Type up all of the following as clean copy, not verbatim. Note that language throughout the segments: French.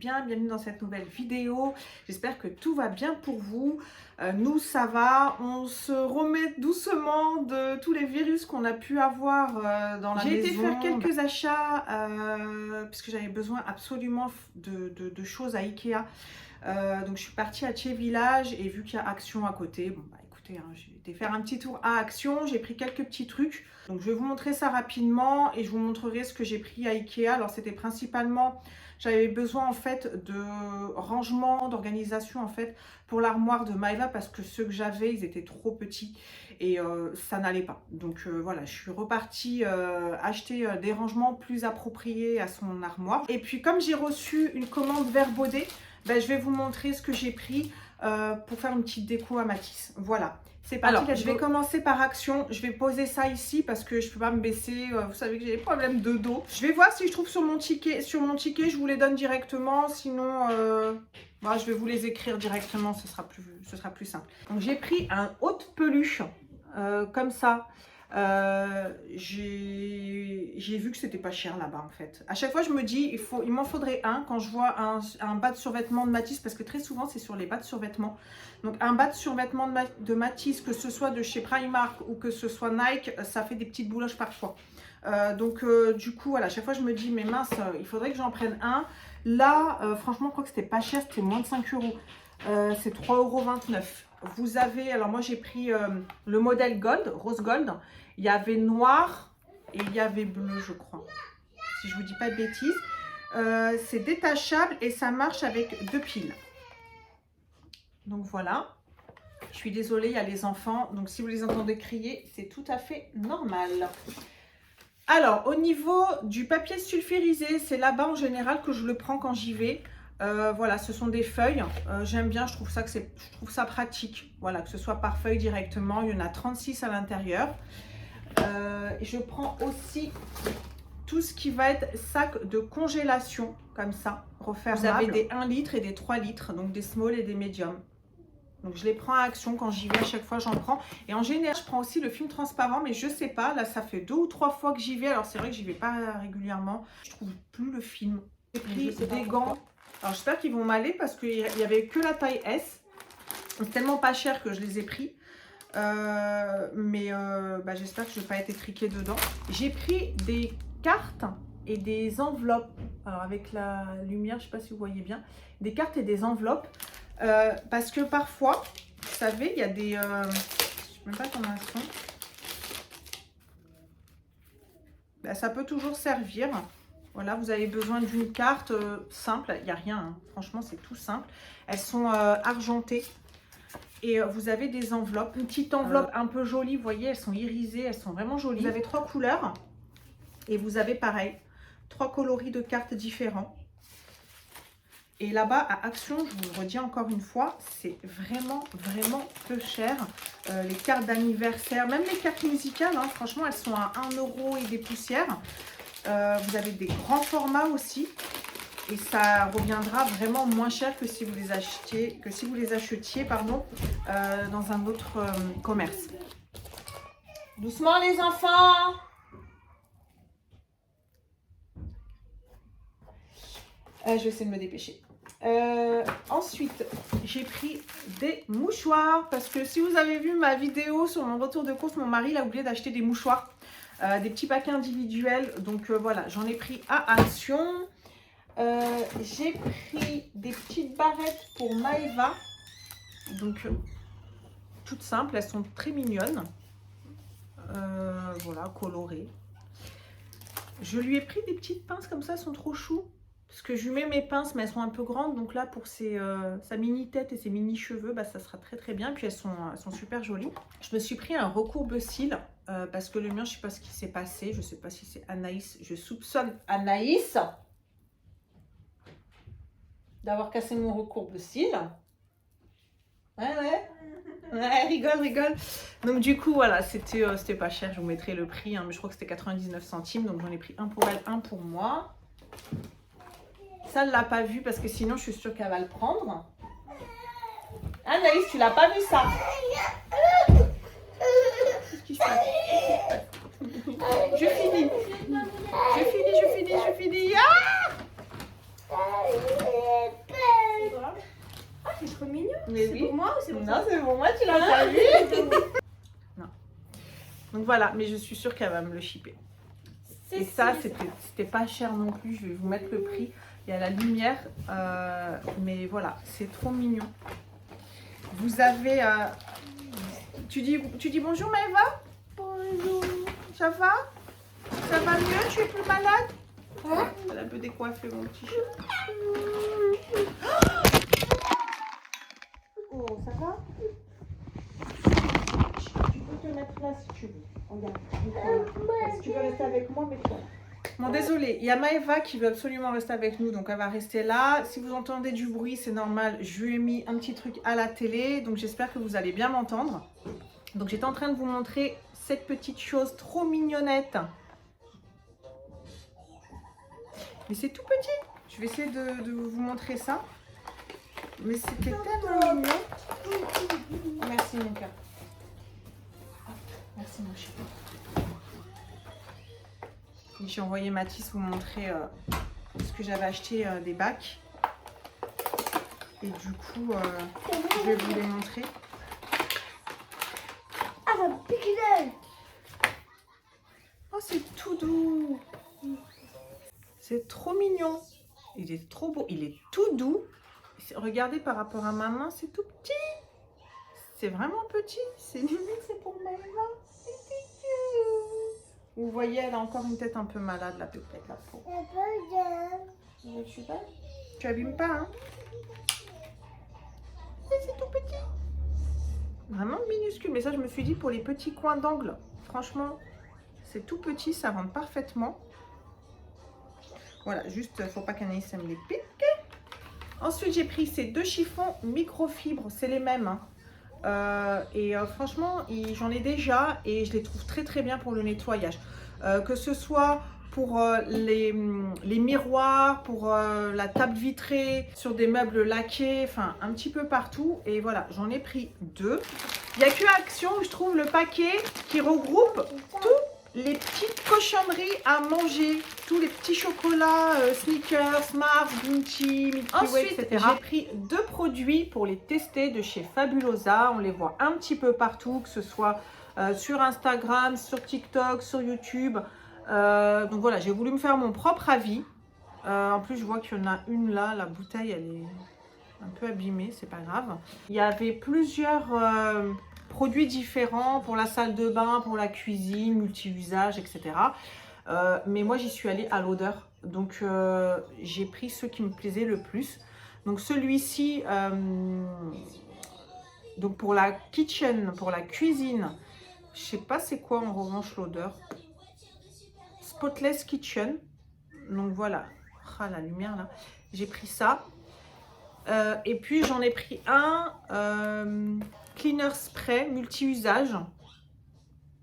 bien, bienvenue dans cette nouvelle vidéo. J'espère que tout va bien pour vous. Nous, ça va, on se remet doucement de tous les virus qu'on a pu avoir dans la maison. J'ai été faire quelques achats puisque j'avais besoin absolument de choses à Ikea. Donc je suis partie à Thiers Village et vu qu'il y a Action à côté, bon bah écoutez, hein, j'ai été faire un petit tour à Action, j'ai pris quelques petits trucs. Donc je vais vous montrer ça rapidement et je vous montrerai ce que j'ai pris à Ikea. Alors c'était principalement, j'avais besoin en fait de rangement, d'organisation en fait pour l'armoire de Maëva parce que ceux que j'avais, ils étaient trop petits et ça n'allait pas. Donc voilà, je suis repartie acheter des rangements plus appropriés à son armoire. Et puis comme j'ai reçu une commande Verbaudet, ben, je vais vous montrer ce que j'ai pris pour faire une petite déco à Matisse. Voilà, c'est parti. Alors, je vais commencer par Action. Je vais poser ça ici parce que je ne peux pas me baisser. Vous savez que j'ai des problèmes de dos. Je vais voir si je trouve sur mon ticket. Sur mon ticket, je vous les donne directement. Sinon, moi, je vais vous les écrire directement. Ce sera plus simple. Donc, j'ai pris un haute peluche comme ça. J'ai vu que c'était pas cher là-bas en fait. À chaque fois je me dis il m'en faudrait un quand je vois un bas de survêtement de Matisse parce que très souvent c'est sur les bas de survêtement. Donc un bas de survêtement de Matisse, que ce soit de chez Primark ou que ce soit Nike, ça fait des petites bouloches parfois. Du coup voilà, à chaque fois je me dis mais mince, il faudrait que j'en prenne un. Là franchement je crois que c'était pas cher, c'était moins de 5 €. C'est 3,29 €. Vous avez, alors moi j'ai pris le modèle Gold, Rose Gold. Il y avait noir et il y avait bleu, je crois. Si je vous dis pas de bêtises. C'est détachable et ça marche avec 2 piles. Donc voilà. Je suis désolée, il y a les enfants. Donc si vous les entendez crier, c'est tout à fait normal. Alors, au niveau du papier sulfurisé, c'est là-bas en général que je le prends quand j'y vais. Voilà, ce sont des feuilles. J'aime bien, je trouve ça pratique. Voilà, que ce soit par feuille directement. Il y en a 36 à l'intérieur. Je prends aussi tout ce qui va être sac de congélation, comme ça, refermable. Vous avez des 1 litre et des 3 litres, donc des small et des medium. Donc je les prends à Action quand j'y vais, à chaque fois j'en prends. Et en général, je prends aussi le film transparent, mais je sais pas, là ça fait 2 ou 3 fois que j'y vais. Alors c'est vrai que j'y vais pas régulièrement. Je trouve plus le film. J'ai pris des gants. Alors j'espère qu'ils vont m'aller parce qu'il y avait que la taille S. C'est tellement pas cher que je les ai pris. J'espère que je ne vais pas être étriquée dedans. J'ai pris des cartes et des enveloppes. Alors avec la lumière, je ne sais pas si vous voyez bien. Des cartes et des enveloppes. Parce que parfois, vous savez, il y a des... je ne sais même pas comment elles sont. Ben, ça peut toujours servir. Voilà, vous avez besoin d'une carte simple. Il n'y a rien, hein. Franchement, c'est tout simple. Elles sont argentées. Et vous avez des enveloppes, une petite enveloppe un peu jolie, vous voyez, elles sont irisées, elles sont vraiment jolies. Vous avez 3 couleurs et vous avez pareil, 3 coloris de cartes différents. Et là-bas, à Action, je vous le redis encore une fois, c'est vraiment peu cher. Les cartes d'anniversaire, même les cartes musicales, hein, franchement, elles sont à 1 € et des poussières. Vous avez des grands formats aussi. Et ça reviendra vraiment moins cher que si vous les achetiez, dans un autre commerce. Doucement les enfants. Je vais essayer de me dépêcher. Ensuite, j'ai pris des mouchoirs parce que si vous avez vu ma vidéo sur mon retour de course, mon mari a oublié d'acheter des mouchoirs, des petits paquets individuels. Donc voilà, j'en ai pris à Action. J'ai pris des petites barrettes pour Maëva, donc toutes simples, elles sont très mignonnes, voilà, colorées. Je lui ai pris des petites pinces comme ça, elles sont trop chou, parce que je lui mets mes pinces, mais elles sont un peu grandes, donc là pour sa mini tête et ses mini cheveux, bah, ça sera très bien, puis elles sont super jolies. Je me suis pris un recourbe-cils, parce que le mien, je sais pas ce qui s'est passé, je sais pas si c'est Anaïs, je soupçonne Anaïs d'avoir cassé mon recourbe-cils. Ouais, rigole. Donc du coup, voilà, c'était pas cher, je vous mettrai le prix, hein, mais je crois que c'était 99 centimes, donc j'en ai pris un pour elle, un pour moi. Ça, elle l'a pas vu parce que sinon, je suis sûre qu'elle va le prendre. Anaïs, tu l'as pas vu ça? Qu'est-ce qui se passe? Je finis. Ah! tu l'as pas vu? Non. Donc voilà, mais je suis sûre qu'elle va me le shipper. Et ça, c'était pas cher non plus. Je vais vous mettre le prix. Il y a la lumière, mais voilà, c'est trop mignon. Vous avez... tu dis bonjour Maëva? Bonjour. Ça va? Ça va mieux? Tu es plus malade? Hein? Elle a un peu décoiffé mon t-shirt. Oh, ça va? Tu peux te mettre là si tu veux. Regarde. Si tu veux rester avec moi, mets-toi. Bon, désolé, il y a Maëva qui veut absolument rester avec nous, donc elle va rester là. Si vous entendez du bruit, c'est normal. Je lui ai mis un petit truc à la télé, donc j'espère que vous allez bien m'entendre. Donc j'étais en train de vous montrer cette petite chose trop mignonnette. Mais c'est tout petit. Je vais essayer de vous montrer ça. Mais c'était tellement mignon. Merci mon cœur. Merci mon chéri. J'ai envoyé Mathis vous montrer ce que j'avais acheté des bacs. Et du coup, je vais vous les montrer. Oh, c'est tout doux. C'est trop mignon. Il est trop beau. Il est tout doux. Regardez par rapport à ma main, c'est tout petit. C'est vraiment petit. C'est limite, c'est pour ma main. Vous voyez, elle a encore une tête un peu malade, la pépette, la peau. Tu abîmes pas, hein? C'est tout petit. Vraiment minuscule. Mais ça, je me suis dit, pour les petits coins d'angle, franchement, c'est tout petit, ça rentre parfaitement. Voilà, juste, faut pas qu'Anaïs me les pique. Ensuite, j'ai pris ces deux chiffons microfibres, c'est les mêmes, hein. Franchement, j'en ai déjà et je les trouve très très bien pour le nettoyage. Que ce soit pour les miroirs, pour la table vitrée, sur des meubles laqués, enfin un petit peu partout. Et voilà, j'en ai pris deux. Il n'y a que Action où je trouve le paquet qui regroupe tous les petites cochonneries à manger. Tous les petits chocolats, Snickers, Mars, Bounty, Milky Way, etc. J'ai pris deux produits pour les tester de chez Fabulosa. On les voit un petit peu partout, que ce soit sur Instagram, sur TikTok, sur YouTube. Donc voilà, j'ai voulu me faire mon propre avis. En plus, je vois qu'il y en a une là, la bouteille, elle est un peu abîmée, c'est pas grave. Il y avait plusieurs produits différents pour la salle de bain, pour la cuisine, multi-usage, etc. Mais moi, j'y suis allée à l'odeur. Donc, j'ai pris ceux qui me plaisaient le plus. Donc, celui-ci, donc pour la kitchen, pour la cuisine, je sais pas c'est quoi en revanche l'odeur. Spotless Kitchen. Donc, voilà. Ah, la lumière là. J'ai pris ça. Et puis, j'en ai pris un cleaner spray multi-usage.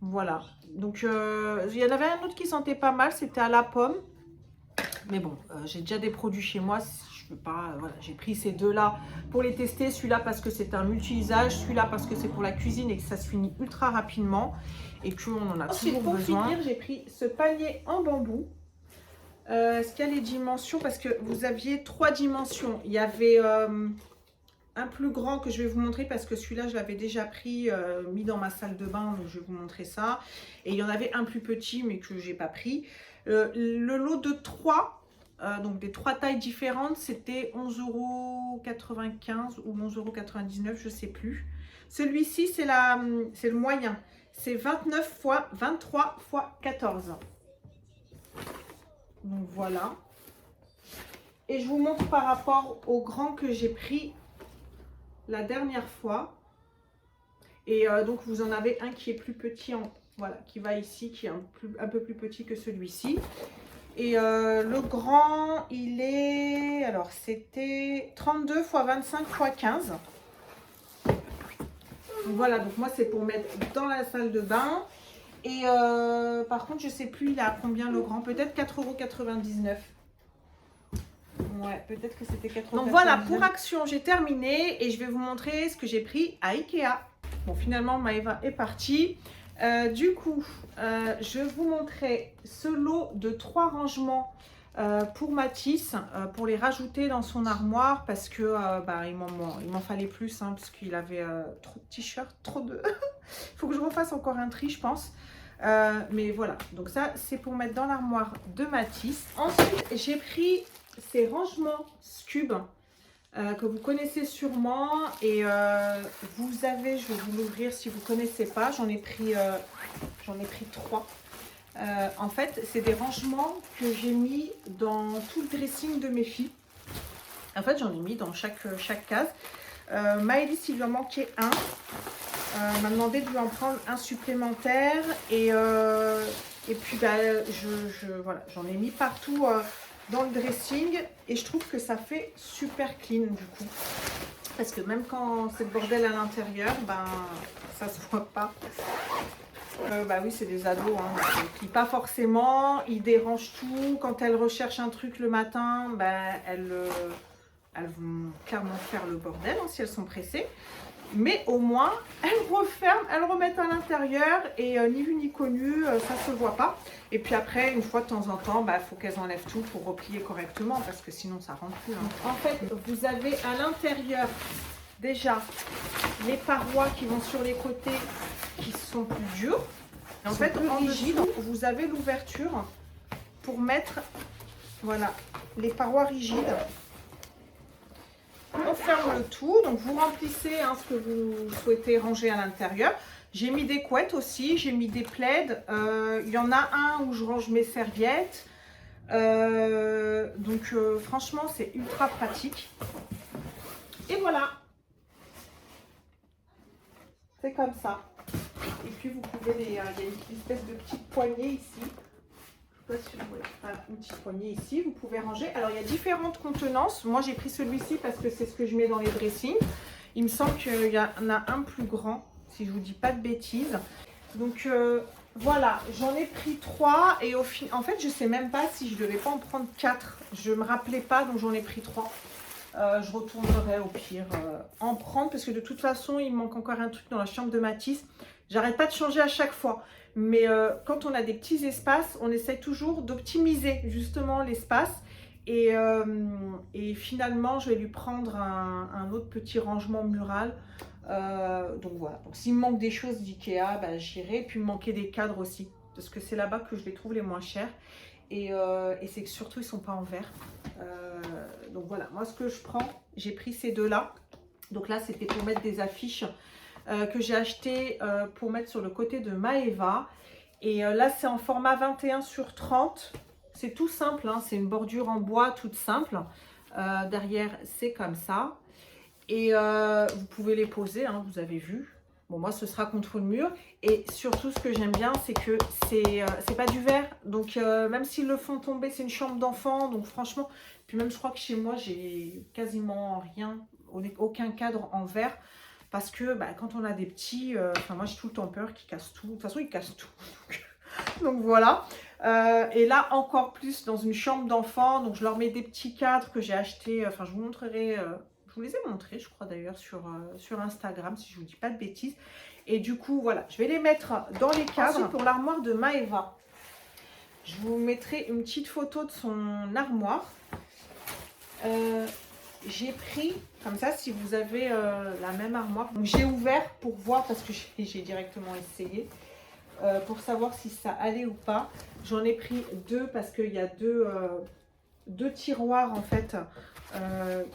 Voilà. Donc, il y en avait un autre qui sentait pas mal, c'était à la pomme. Mais bon, j'ai déjà des produits chez moi. Je peux pas, voilà, j'ai pris ces deux-là pour les tester. Celui-là parce que c'est un multi-usage. Celui-là parce que c'est pour la cuisine et que ça se finit ultra rapidement. Et qu'on en a toujours besoin. Ensuite, j'ai pris ce panier en bambou. Est-ce qu'il y a les dimensions? Parce que vous aviez 3 dimensions. Il y avait un plus grand que je vais vous montrer parce que celui-là, je l'avais déjà pris, mis dans ma salle de bain. Donc, je vais vous montrer ça. Et il y en avait un plus petit, mais que je n'ai pas pris. Le lot de 3, donc des 3 tailles différentes, c'était 11,95 € ou 11,99 €, je ne sais plus. Celui-ci, c'est le moyen. C'est 29 x 23 x 14. Donc voilà. Et je vous montre par rapport au grand que j'ai pris la dernière fois. Et donc vous en avez un qui est plus petit, voilà, qui va ici, qui est un peu plus petit que celui-ci. Et le grand, il est, alors c'était 32 x 25 x 15. Donc voilà, donc moi c'est pour mettre dans la salle de bain. Et par contre, je sais plus, il est à combien le grand? Peut-être 4,99 €. Ouais, peut-être que c'était 4,99 €. Donc voilà, pour Action, j'ai terminé et je vais vous montrer ce que j'ai pris à Ikea. Bon, finalement, Maëva est partie. Du coup, je vous montrer ce lot de 3 rangements pour Mathis, pour les rajouter dans son armoire parce que bah, il m'en fallait plus hein, parce qu'il avait trop de t-shirts, trop de... Il faut que je refasse encore un tri, je pense. Mais voilà, donc ça, c'est pour mettre dans l'armoire de Mathis. Ensuite, j'ai pris ces rangements Scub que vous connaissez sûrement. Et vous avez, je vais vous l'ouvrir si vous ne connaissez pas, j'en ai pris 3. En fait, c'est des rangements que j'ai mis dans tout le dressing de mes filles. En fait, j'en ai mis dans chaque case. Maëlys, il lui en manquait un. M'a demandé de lui en prendre un supplémentaire. Et puis, bah, voilà, j'en ai mis partout dans le dressing. Et je trouve que ça fait super clean du coup. Parce que même quand c'est le bordel à l'intérieur, ben, ça se voit pas. Bah oui, c'est des ados, hein. Ils plient pas forcément, ils dérangent tout. Quand elles recherchent un truc le matin, bah, elles vont clairement faire le bordel hein, si elles sont pressées. Mais au moins, elles referment, elles remettent à l'intérieur et ni vu ni connu, ça se voit pas. Et puis après, une fois de temps en temps, bah, faut qu'elles enlèvent tout pour replier correctement parce que sinon ça rentre plus. Hein. En fait, vous avez à l'intérieur déjà les parois qui vont sur les côtés qui sont plus dures. Et en fait, en dessous, vous avez l'ouverture pour mettre voilà, les parois rigides. On ferme le tout, donc vous remplissez hein, ce que vous souhaitez ranger à l'intérieur. J'ai mis des couettes aussi, j'ai mis des plaids. Il y en a un où je range mes serviettes. Franchement, c'est ultra pratique. Et voilà. C'est comme ça. Et puis vous pouvez il y a une espèce de petite poignée ici. Je sais pas si vous voyez. Voilà, une petite poignée ici. Vous pouvez ranger. Alors il y a différentes contenances. Moi j'ai pris celui-ci parce que c'est ce que je mets dans les dressings. Il me semble qu'il y en a un plus grand, si je vous dis pas de bêtises. Donc voilà, j'en ai pris 3 et en fait je sais même pas si je devais pas en prendre 4. Je me rappelais pas, donc j'en ai pris 3. Je retournerai au pire en prendre parce que de toute façon il me manque encore un truc dans la chambre de Mathis. J'arrête pas de changer à chaque fois, mais quand on a des petits espaces, on essaie toujours d'optimiser justement l'espace et finalement je vais lui prendre un autre petit rangement mural. Donc voilà, donc s'il me manque des choses d'Ikea, bah, j'irai, puis il me manquait des cadres aussi parce que c'est là-bas que je les trouve les moins chers. Et c'est que surtout ils sont pas en verre. Donc voilà, moi ce que je prends, j'ai pris ces deux-là. Donc là c'était pour mettre des affiches que j'ai acheté pour mettre sur le côté de Maeva. Et là c'est en format 21/30. C'est tout simple, hein, c'est une bordure en bois toute simple. Derrière c'est comme ça. Et vous pouvez les poser, hein, vous avez vu. Bon, moi, ce sera contre le mur. Et surtout, ce que j'aime bien, c'est que c'est pas du verre. Donc, même s'ils le font tomber, c'est une chambre d'enfant. Donc, franchement, puis même, je crois que chez moi, j'ai quasiment rien, aucun cadre en verre. Parce que bah, quand on a des petits, moi, j'ai tout le temps peur qu'ils cassent tout. De toute façon, ils cassent tout. Donc, voilà. Et là, encore plus dans une chambre d'enfant. Donc, je leur mets des petits cadres que j'ai achetés. Enfin, je vous montrerai... je vous les ai montrés, je crois d'ailleurs, sur Instagram, si je ne vous dis pas de bêtises. Et du coup, voilà, je vais les mettre dans les cadres. Ensuite, pour l'armoire de Maeva, je vous mettrai une petite photo de son armoire. J'ai pris, comme ça, si vous avez la même armoire. J'ai ouvert pour voir, parce que j'ai directement essayé, pour savoir si ça allait ou pas. J'en ai pris 2 parce qu'il y a deux tiroirs, en fait,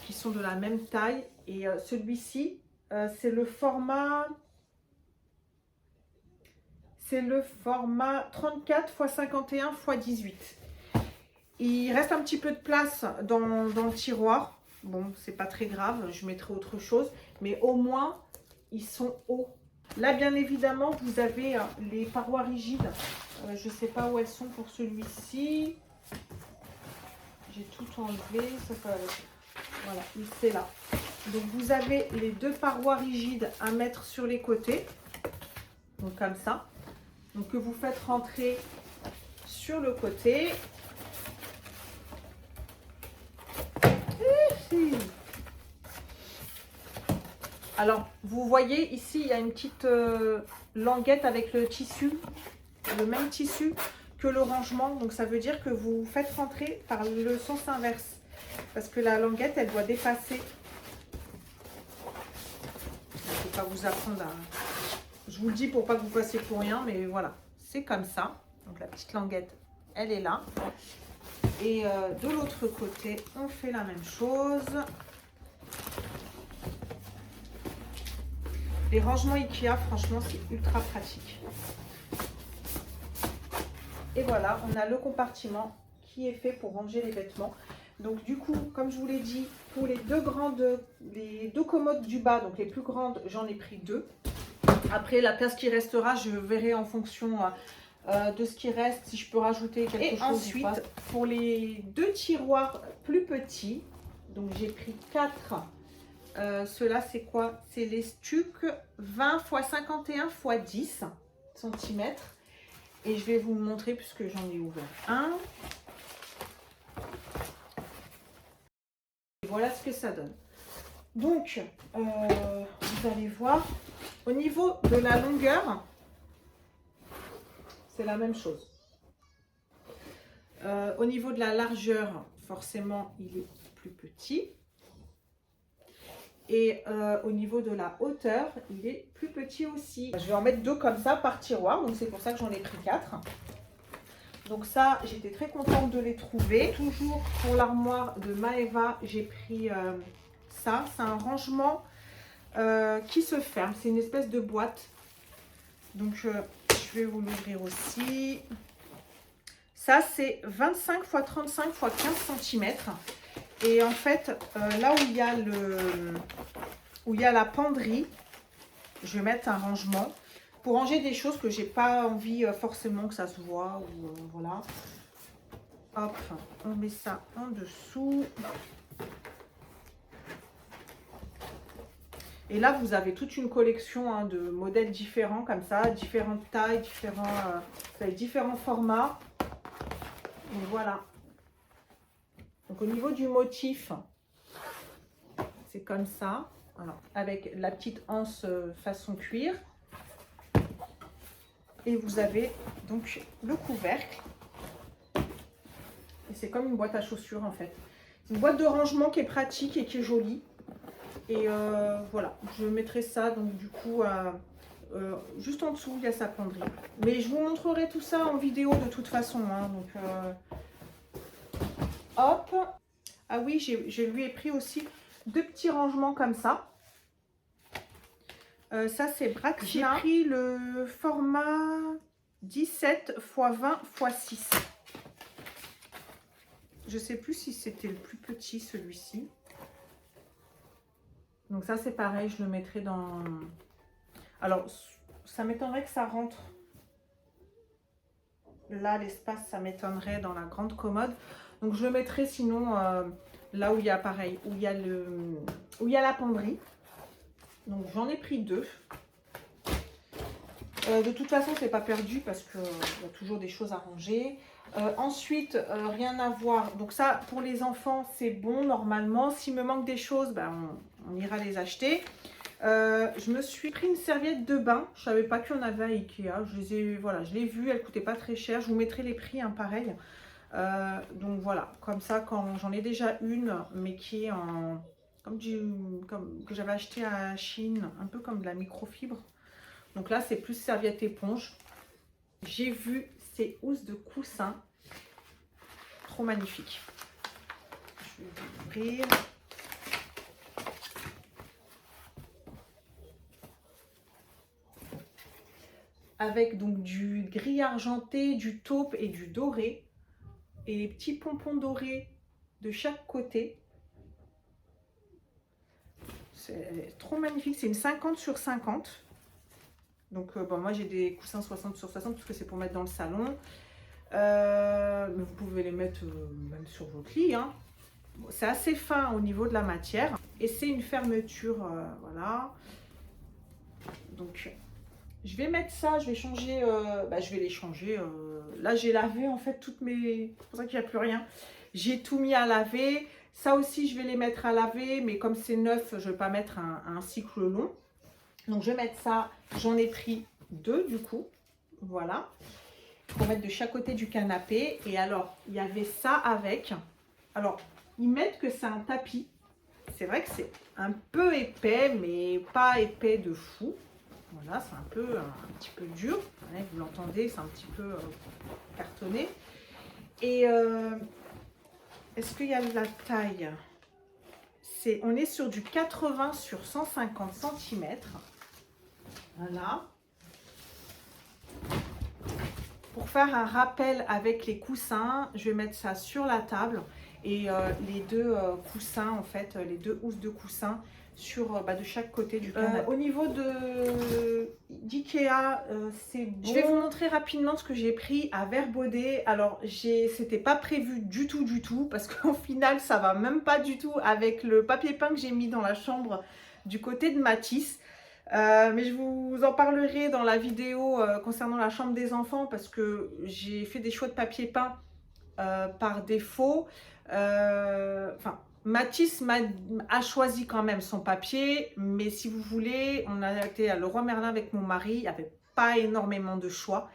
qui sont de la même taille. Et celui-ci, c'est le format 34 x 51 x 18. Il reste un petit peu de place dans le tiroir. Bon, c'est pas très grave, je mettrai autre chose. Mais au moins, ils sont hauts. Là, bien évidemment, vous avez les parois rigides. Je sais pas où elles sont pour celui-ci. J'ai tout enlevé. Voilà, c'est là. Donc, vous avez les 2 parois rigides à mettre sur les côtés. Donc, comme ça. Donc, que vous faites rentrer sur le côté. Alors, vous voyez ici, il y a une petite languette avec le tissu, le même tissu que le rangement. Donc ça veut dire que vous faites rentrer par le sens inverse. Parce que la languette, elle doit dépasser. Je ne vais pas vous apprendre à... Je vous le dis pour pas que vous passiez pour rien, mais voilà. C'est comme ça. Donc la petite languette, elle est là. Et de l'autre côté, on fait la même chose. Les rangements Ikea, franchement, c'est ultra pratique. Et voilà, on a le compartiment qui est fait pour ranger les vêtements. Donc du coup, comme je vous l'ai dit, pour les deux commodes du bas, donc les plus grandes, j'en ai pris 2. Après, la place qui restera, je verrai en fonction de ce qui reste, si je peux rajouter quelque chose. Et ensuite, pour les 2 tiroirs plus petits, donc j'ai pris 4. Ceux-là, c'est quoi? C'est les Stuck 20 x 51 x 10 cm. Et je vais vous le montrer puisque j'en ai ouvert un. Et voilà ce que ça donne. Donc, vous allez voir, au niveau de la longueur, c'est la même chose. Au niveau de la largeur, forcément, il est plus petit. Et au niveau de la hauteur, il est plus petit aussi. Je vais en mettre 2 comme ça par tiroir, donc c'est pour ça que j'en ai pris 4. Donc ça, j'étais très contente de les trouver. Toujours pour l'armoire de Maeva, j'ai pris ça. C'est un rangement qui se ferme. C'est une espèce de boîte. Donc je vais vous l'ouvrir aussi. Ça, c'est 25 x 35 x 15 cm. Et en fait, là où il y a la penderie, je vais mettre un rangement pour ranger des choses que j'ai pas envie forcément que ça se voit. Ou, voilà. Hop, on met ça en dessous. Et là, vous avez toute une collection de modèles différents comme ça, différentes tailles, différents formats. Donc voilà. Donc au niveau du motif, c'est comme ça, voilà, avec la petite anse façon cuir. Et vous avez donc le couvercle. Et c'est comme une boîte à chaussures en fait. C'est une boîte de rangement qui est pratique et qui est jolie. Et voilà, je mettrai ça donc du coup juste en dessous, il y a sa penderie. Mais je vous montrerai tout ça en vidéo de toute façon. Hein, donc hop. Ah oui, je lui ai pris aussi 2 petits rangements comme ça. Ça, c'est Braxna. J'ai pris le format 17 x 20 x 6. Je sais plus si c'était le plus petit, celui-ci. Donc ça, c'est pareil, je le mettrai dans... Alors, ça m'étonnerait que ça rentre. Là, l'espace, ça m'étonnerait dans la grande commode. Donc, je le mettrai sinon là où il y a pareil, où il y a la penderie. Donc, j'en ai pris 2. De toute façon, c'est pas perdu parce qu'il y a toujours des choses à ranger. Ensuite, rien à voir. Donc ça, pour les enfants, c'est bon normalement. S'il me manque des choses, ben, on ira les acheter. Je me suis pris une serviette de bain. Je savais pas qu'il y en avait à Ikea. Je l'ai vue, elle coûtait pas très cher. Je vous mettrai les prix, hein, pareil. Donc voilà, comme ça, quand j'en ai déjà une, mais qui est en... que j'avais acheté à Chine, un peu comme de la microfibre. Donc là, c'est plus serviette éponge. J'ai vu ces housses de coussin. Trop magnifiques. Je vais vous ouvrir. Avec donc du gris argenté, du taupe et du doré. Et les petits pompons dorés de chaque côté. C'est trop magnifique. C'est une 50 sur 50. Donc bon, moi j'ai des coussins 60 sur 60 parce que c'est pour mettre dans le salon. Mais vous pouvez les mettre même sur votre lit. Hein. Bon, c'est assez fin au niveau de la matière. Et c'est une fermeture, voilà. Donc je vais mettre ça, je vais changer, je vais les changer. Là j'ai lavé en fait toutes mes... C'est pour ça qu'il n'y a plus rien. J'ai tout mis à laver. Ça aussi je vais les mettre à laver. Mais comme c'est neuf, je ne vais pas mettre un cycle long. Donc je vais mettre ça, j'en ai pris 2 du coup, voilà. pour mettre de chaque côté du canapé. Et alors, il y avait ça avec. Alors, ils mettent que c'est un tapis. C'est vrai que c'est un peu épais, mais pas épais de fou. Voilà, c'est un petit peu dur. Ouais, vous l'entendez, c'est un petit peu cartonné. Et est-ce qu'il y a de la taille? On est sur du 80 sur 150 cm. Voilà. Pour faire un rappel avec les coussins, je vais mettre ça sur la table. Et les deux coussins, en fait, les deux housses de coussins sur de chaque côté du canapé. Au niveau d'Ikea, c'est bon. Je vais vous montrer rapidement ce que j'ai pris à Verbaudet. Alors, c'était pas prévu du tout, parce qu'au final, ça va même pas du tout avec le papier peint que j'ai mis dans la chambre du côté de Matisse. Mais je vous en parlerai dans la vidéo concernant la chambre des enfants, parce que j'ai fait des choix de papier peint par défaut. Matisse a choisi quand même son papier, mais si vous voulez, on a été à Leroy Merlin avec mon mari, il n'y avait pas énormément de choix.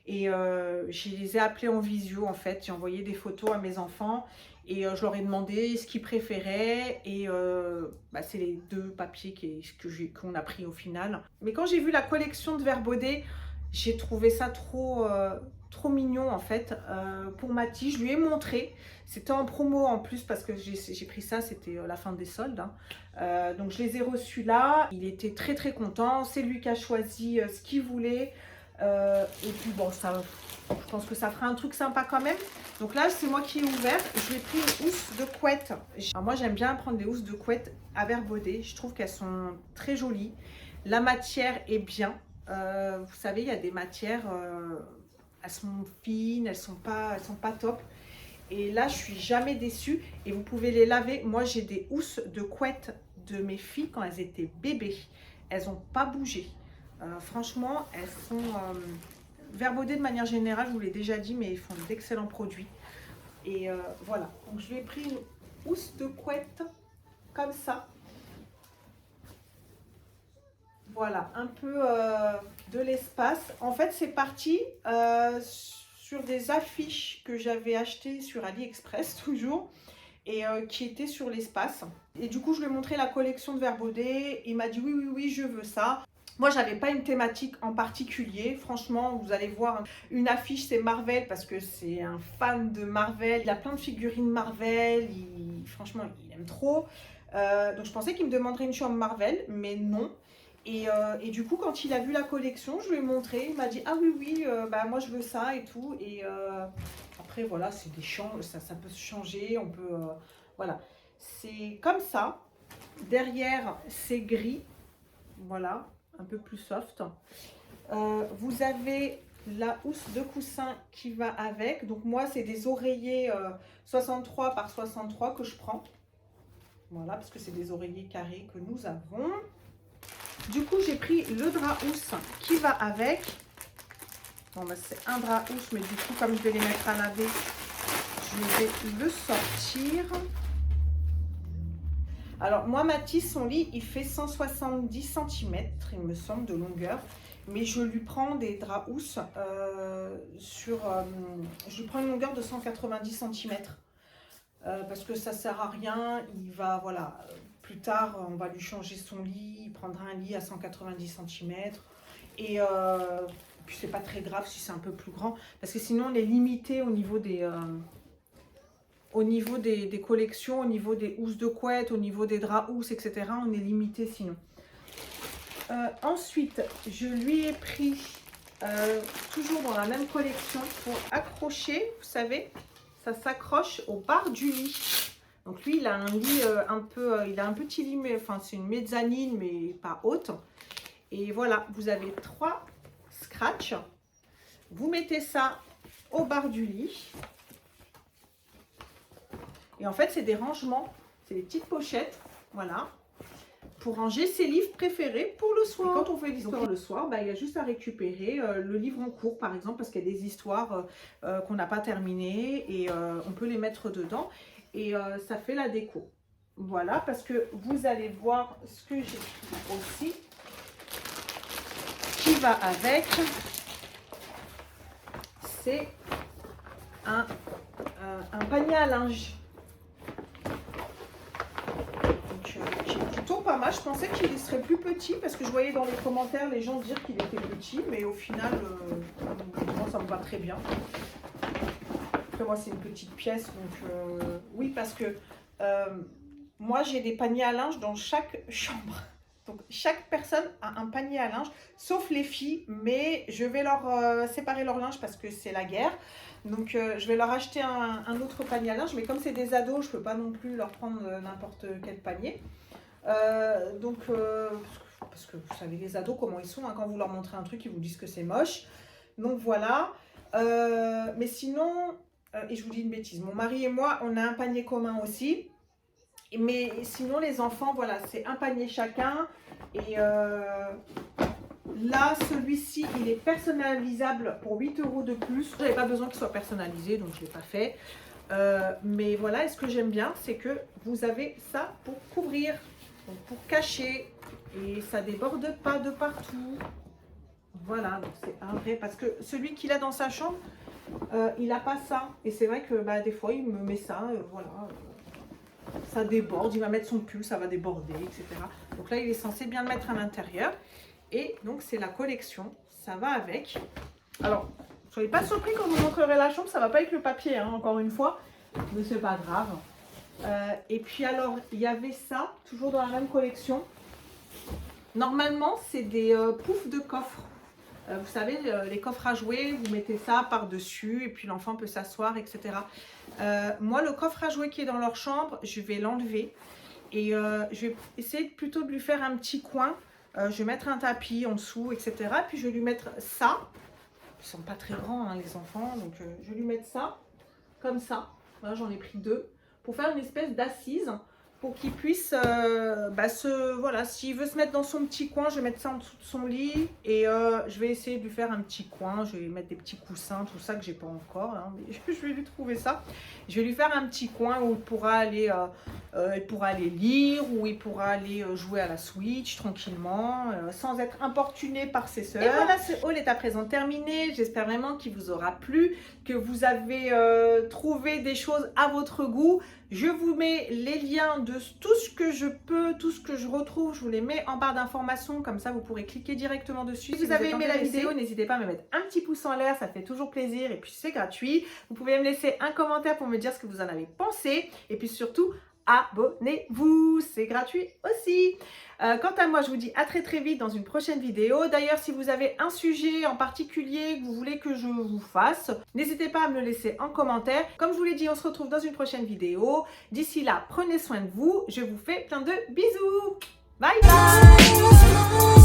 Et je les ai appelés en visio en fait, j'ai envoyé des photos à mes enfants et je leur ai demandé ce qu'ils préféraient et c'est les deux papiers qu'on a pris au final. Mais quand j'ai vu la collection de Verbaudet, j'ai trouvé ça trop mignon en fait. Pour Mathis, je lui ai montré, c'était en promo en plus parce que j'ai pris ça, c'était la fin des soldes. Hein. Donc je les ai reçus là, il était très content, c'est lui qui a choisi ce qu'il voulait. Et puis bon, je pense que ça fera un truc sympa quand même. Donc là, c'est moi qui ai ouvert. Je lui ai pris une housse de couette. Alors moi, j'aime bien prendre des housses de couette à Verbaudet. Je trouve qu'elles sont très jolies. La matière est bien. Vous savez, il y a des matières, elles sont fines, elles sont pas top. Et là, je suis jamais déçue. Et vous pouvez les laver. Moi, j'ai des housses de couette de mes filles quand elles étaient bébés. Elles n'ont pas bougé. Franchement, elles sont Verbaudet de manière générale, je vous l'ai déjà dit, mais ils font d'excellents produits. Et voilà, donc je lui ai pris une housse de couette comme ça. Voilà, un peu de l'espace. En fait, c'est parti sur des affiches que j'avais achetées sur AliExpress toujours et qui étaient sur l'espace. Et du coup, je lui ai montré la collection de Verbaudet. Il m'a dit oui, je veux ça. Moi, j'avais pas une thématique en particulier. Franchement, vous allez voir, une affiche, c'est Marvel parce que c'est un fan de Marvel. Il a plein de figurines Marvel. Franchement, il aime trop. Donc, je pensais qu'il me demanderait une chambre Marvel, mais non. Et du coup, quand il a vu la collection, je lui ai montré. Il m'a dit, ah oui, moi, je veux ça et tout. Et après, voilà, c'est des changes. Ça peut se changer. On peut... voilà. C'est comme ça. Derrière, c'est gris. Voilà. Un peu plus soft. Vous avez la housse de coussin qui va avec. Donc moi, c'est des oreillers 63 par 63 que je prends. Voilà, parce que c'est des oreillers carrés que nous avons. Du coup, j'ai pris le drap housse qui va avec. Bon, c'est un drap housse, mais du coup, comme je vais les mettre à laver, je vais le sortir. Alors, moi, Mathis, son lit, il fait 170 cm, il me semble, de longueur. Mais je lui prends des draps housses je lui prends une longueur de 190 cm. Parce que ça ne sert à rien. Il va, voilà, plus tard, on va lui changer son lit. Il prendra un lit à 190 cm. Et puis, c'est pas très grave si c'est un peu plus grand. Parce que sinon, on est limité au niveau des... des collections, au niveau des housses de couette, au niveau des draps housses, etc. On est limité sinon. Ensuite, je lui ai pris, toujours dans la même collection, pour accrocher, vous savez, ça s'accroche au bar du lit. Donc lui, il a un lit il a un petit lit, mais enfin c'est une mezzanine, mais pas haute. Et voilà, vous avez 3 scratchs. Vous mettez ça au bar du lit. Et en fait, c'est des rangements, c'est des petites pochettes, voilà, pour ranger ses livres préférés pour le soir. Et quand on fait l'histoire le soir, il y a juste à récupérer le livre en cours, par exemple, parce qu'il y a des histoires qu'on n'a pas terminées et on peut les mettre dedans et ça fait la déco. Voilà, parce que vous allez voir ce que j'ai pris aussi, qui va avec. c'est un panier à linge. Donc, qui est plutôt pas mal. Je pensais qu'il serait plus petit parce que je voyais dans les commentaires les gens dire qu'il était petit, mais au final, moi, ça me va très bien. Après, moi, c'est une petite pièce, donc oui, parce que moi, j'ai des paniers à linge dans chaque chambre. Donc, chaque personne a un panier à linge, sauf les filles, mais je vais leur séparer leur linge parce que c'est la guerre. Donc, je vais leur acheter un autre panier à linge, mais comme c'est des ados, je ne peux pas non plus leur prendre n'importe quel panier. Parce que vous savez, les ados, comment ils sont, hein, quand vous leur montrez un truc, ils vous disent que c'est moche. Donc, voilà. Mais sinon, et je vous dis une bêtise, mon mari et moi, on a un panier commun aussi. Mais sinon, les enfants, voilà, c'est un panier chacun. Et là, celui-ci, il est personnalisable pour 8 € de plus. Je n'avais pas besoin qu'il soit personnalisé, donc je ne l'ai pas fait. Mais voilà, et ce que j'aime bien, c'est que vous avez ça pour couvrir, donc pour cacher. Et ça déborde pas de partout. Voilà, donc c'est un vrai. Parce que celui qu'il a dans sa chambre, il n'a pas ça. Et c'est vrai que bah, des fois, il me met ça, voilà. Ça déborde, il va mettre son pull, ça va déborder, etc. Donc là, il est censé bien le mettre à l'intérieur. Et donc, c'est la collection, ça va avec. Alors, soyez pas surpris quand vous montrerez la chambre, ça va pas avec le papier, hein, encore une fois. Mais c'est pas grave. Et puis alors, il y avait ça, toujours dans la même collection. Normalement, c'est des poufs de coffre. Vous savez, les coffres à jouets, vous mettez ça par-dessus et puis l'enfant peut s'asseoir, etc. Moi, le coffre à jouets qui est dans leur chambre, je vais l'enlever et je vais essayer plutôt de lui faire un petit coin. Je vais mettre un tapis en dessous, etc. Puis je vais lui mettre ça. Ils ne sont pas très grands, hein, les enfants, donc je vais lui mettre ça, comme ça. Voilà, j'en ai pris 2 pour faire une espèce d'assise. Pour qu'il puisse, voilà, s'il veut se mettre dans son petit coin, je vais mettre ça en dessous de son lit et je vais essayer de lui faire un petit coin, je vais lui mettre des petits coussins, tout ça que j'ai pas encore, hein, mais je vais lui trouver ça. Je vais lui faire un petit coin où il pourra aller lire, où il pourra aller jouer à la Switch tranquillement, sans être importuné par ses sœurs. Et voilà, ce haul est à présent terminé, j'espère vraiment qu'il vous aura plu, que vous avez trouvé des choses à votre goût. Je vous mets les liens de tout ce que je peux, tout ce que je retrouve, je vous les mets en barre d'informations, comme ça vous pourrez cliquer directement dessus. Si vous avez aimé la vidéo, n'hésitez pas à me mettre un petit pouce en l'air, ça fait toujours plaisir et puis c'est gratuit. Vous pouvez me laisser un commentaire pour me dire ce que vous en avez pensé et puis surtout, abonnez-vous, c'est gratuit aussi. Quant à moi, je vous dis à très très vite dans une prochaine vidéo. D'ailleurs, si vous avez un sujet en particulier que vous voulez que je vous fasse, n'hésitez pas à me le laisser en commentaire. Comme je vous l'ai dit, on se retrouve dans une prochaine vidéo. D'ici là, prenez soin de vous. Je vous fais plein de bisous. Bye bye.